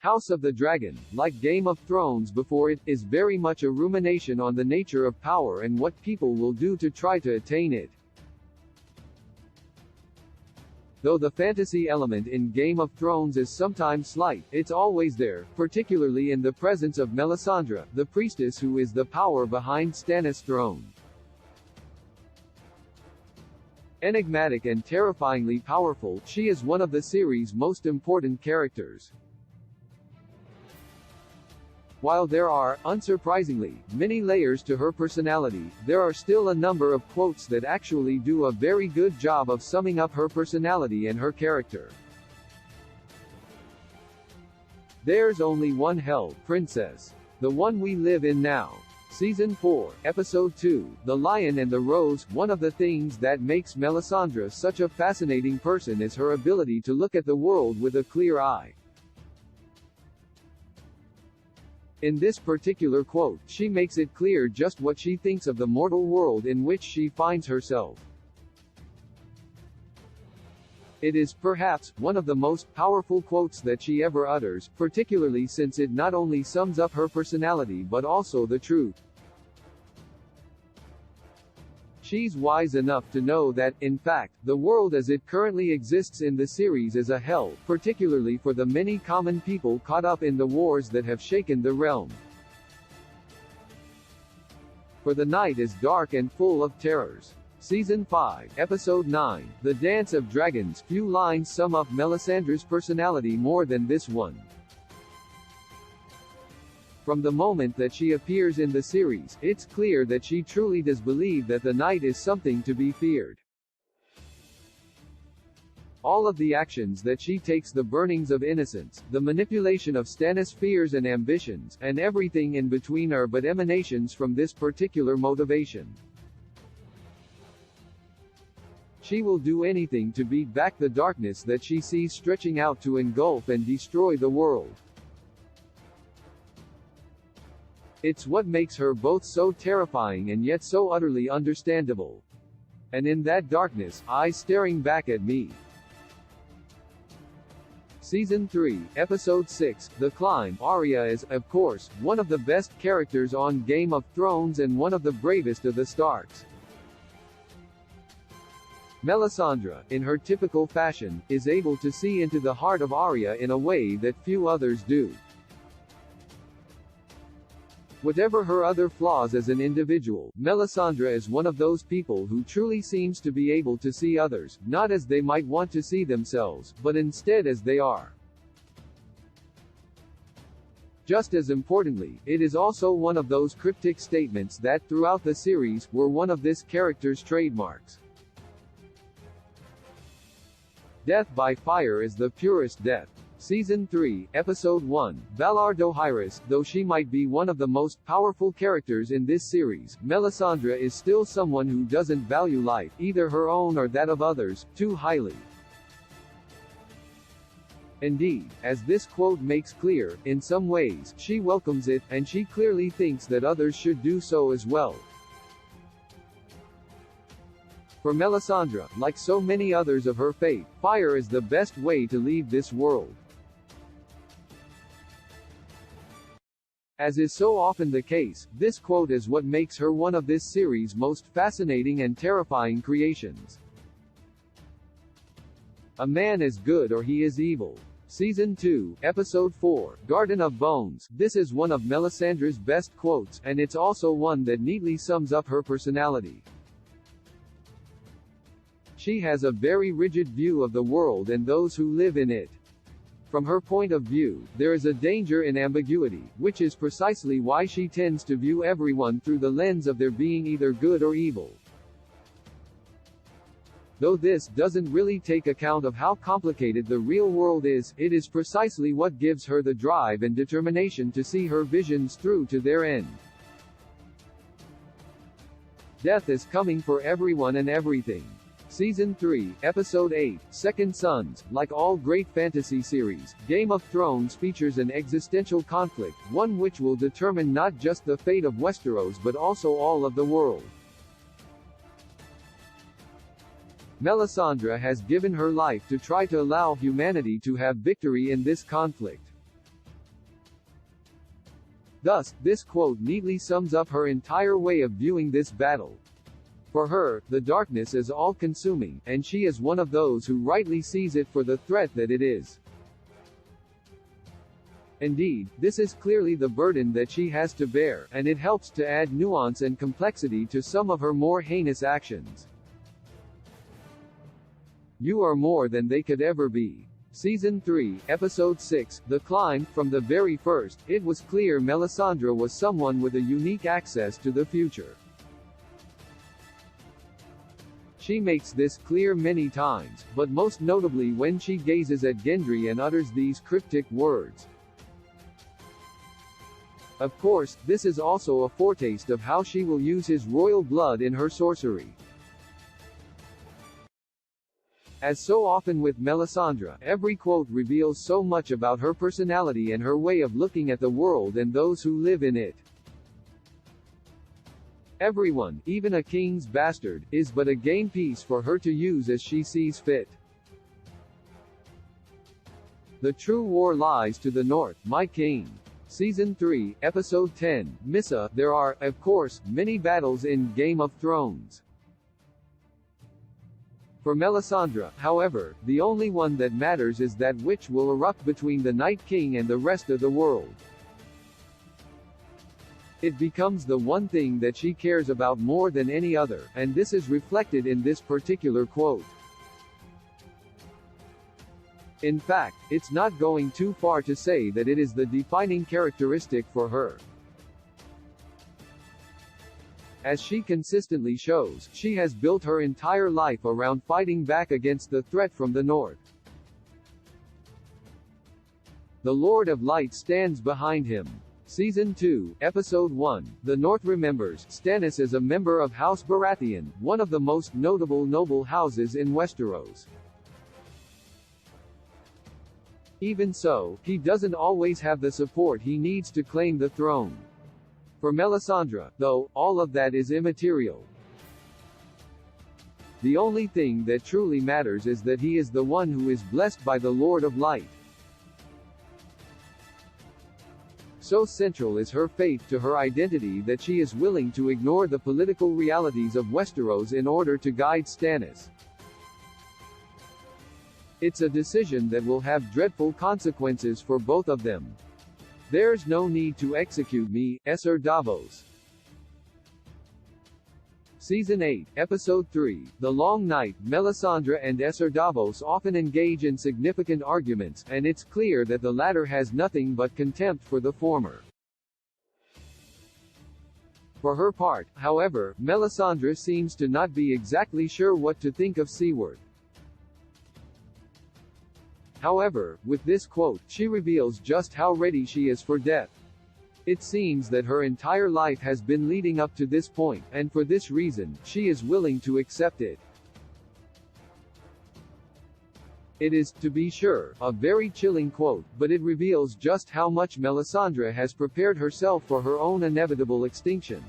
House of the Dragon, like Game of Thrones before it, is very much a rumination on the nature of power and what people will do to try to attain it. Though the fantasy element in Game of Thrones is sometimes slight, it's always there, particularly in the presence of Melisandre, the priestess who is the power behind Stannis' throne. Enigmatic and terrifyingly powerful, she is one of the series' most important characters. While there are, unsurprisingly, many layers to her personality, there are still a number of quotes that actually do a very good job of summing up her personality and her character. There's only one hell, princess. The one we live in now. Season 4, Episode 2, The Lion and the Rose. One of the things that makes Melisandre such a fascinating person is her ability to look at the world with a clear eye. In this particular quote, she makes it clear just what she thinks of the mortal world in which she finds herself. It is, perhaps, one of the most powerful quotes that she ever utters, particularly since it not only sums up her personality but also the truth. She's wise enough to know that, in fact, the world as it currently exists in the series is a hell, particularly for the many common people caught up in the wars that have shaken the realm. For the night is dark and full of terrors. Season 5, Episode 9, The Dance of Dragons. Few lines sum up Melisandre's personality more than this one. From the moment that she appears in the series, it's clear that she truly does believe that the night is something to be feared. All of the actions that she takes, the burnings of innocents, the manipulation of Stannis' fears and ambitions, and everything in between are but emanations from this particular motivation. She will do anything to beat back the darkness that she sees stretching out to engulf and destroy the world. It's what makes her both so terrifying and yet so utterly understandable. And in that darkness, eyes staring back at me. Season 3, Episode 6, The Climb. Arya is, of course, one of the best characters on Game of Thrones and one of the bravest of the Starks. Melisandre, in her typical fashion, is able to see into the heart of Arya in a way that few others do. Whatever her other flaws as an individual, Melisandre is one of those people who truly seems to be able to see others, not as they might want to see themselves, but instead as they are. Just as importantly, it is also one of those cryptic statements that, throughout the series, were one of this character's trademarks. Death by fire is the purest death. Season 3, Episode 1, Valar Dohaeris. Though she might be one of the most powerful characters in this series, Melisandre is still someone who doesn't value life, either her own or that of others, too highly. Indeed, as this quote makes clear, in some ways, she welcomes it, and she clearly thinks that others should do so as well. For Melisandre, like so many others of her faith, fire is the best way to leave this world. As is so often the case, this quote is what makes her one of this series' most fascinating and terrifying creations. A man is good or he is evil. Season 2, Episode 4, Garden of Bones. This is one of Melisandre's best quotes, and it's also one that neatly sums up her personality. She has a very rigid view of the world and those who live in it. From her point of view, there is a danger in ambiguity, which is precisely why she tends to view everyone through the lens of their being either good or evil. Though this doesn't really take account of how complicated the real world is, it is precisely what gives her the drive and determination to see her visions through to their end. Death is coming for everyone and everything. Season 3, Episode 8, Second Sons. Like all great fantasy series, Game of Thrones features an existential conflict, one which will determine not just the fate of Westeros but also all of the world. Melisandre has given her life to try to allow humanity to have victory in this conflict. Thus, this quote neatly sums up her entire way of viewing this battle. For her, the darkness is all-consuming, and she is one of those who rightly sees it for the threat that it is. Indeed, this is clearly the burden that she has to bear, and it helps to add nuance and complexity to some of her more heinous actions. You are more than they could ever be. Season 3, Episode 6, The Climb. From the very first, it was clear Melisandre was someone with a unique access to the future. She makes this clear many times, but most notably when she gazes at Gendry and utters these cryptic words. Of course, this is also a foretaste of how she will use his royal blood in her sorcery. As so often with Melisandre, every quote reveals so much about her personality and her way of looking at the world and those who live in it. Everyone, even a king's bastard, is but a game piece for her to use as she sees fit. The true war lies to the north, my king. Season 3, Episode 10, Missa. There are, of course, many battles in Game of Thrones. For Melisandre, however, the only one that matters is that which will erupt between the Night King and the rest of the world. It becomes the one thing that she cares about more than any other, and this is reflected in this particular quote. In fact, it's not going too far to say that it is the defining characteristic for her. As she consistently shows, she has built her entire life around fighting back against the threat from the north. The Lord of Light stands behind him. Season 2, Episode 1, The North remembers. Stannis is a member of House Baratheon, one of the most notable noble houses in Westeros. Even so, he doesn't always have the support he needs to claim the throne. For Melisandre, though, all of that is immaterial. The only thing that truly matters is that he is the one who is blessed by the Lord of Light. So central is her faith to her identity that she is willing to ignore the political realities of Westeros in order to guide Stannis. It's a decision that will have dreadful consequences for both of them. There's no need to execute me, Ser Davos. Season 8, Episode 3, The Long Night. Melisandre and Ser Davos often engage in significant arguments, and it's clear that the latter has nothing but contempt for the former. For her part, however, Melisandre seems to not be exactly sure what to think of Seward. However, with this quote, she reveals just how ready she is for death. It seems that her entire life has been leading up to this point, and for this reason, she is willing to accept it. It is, to be sure, a very chilling quote, but it reveals just how much Melisandre has prepared herself for her own inevitable extinction.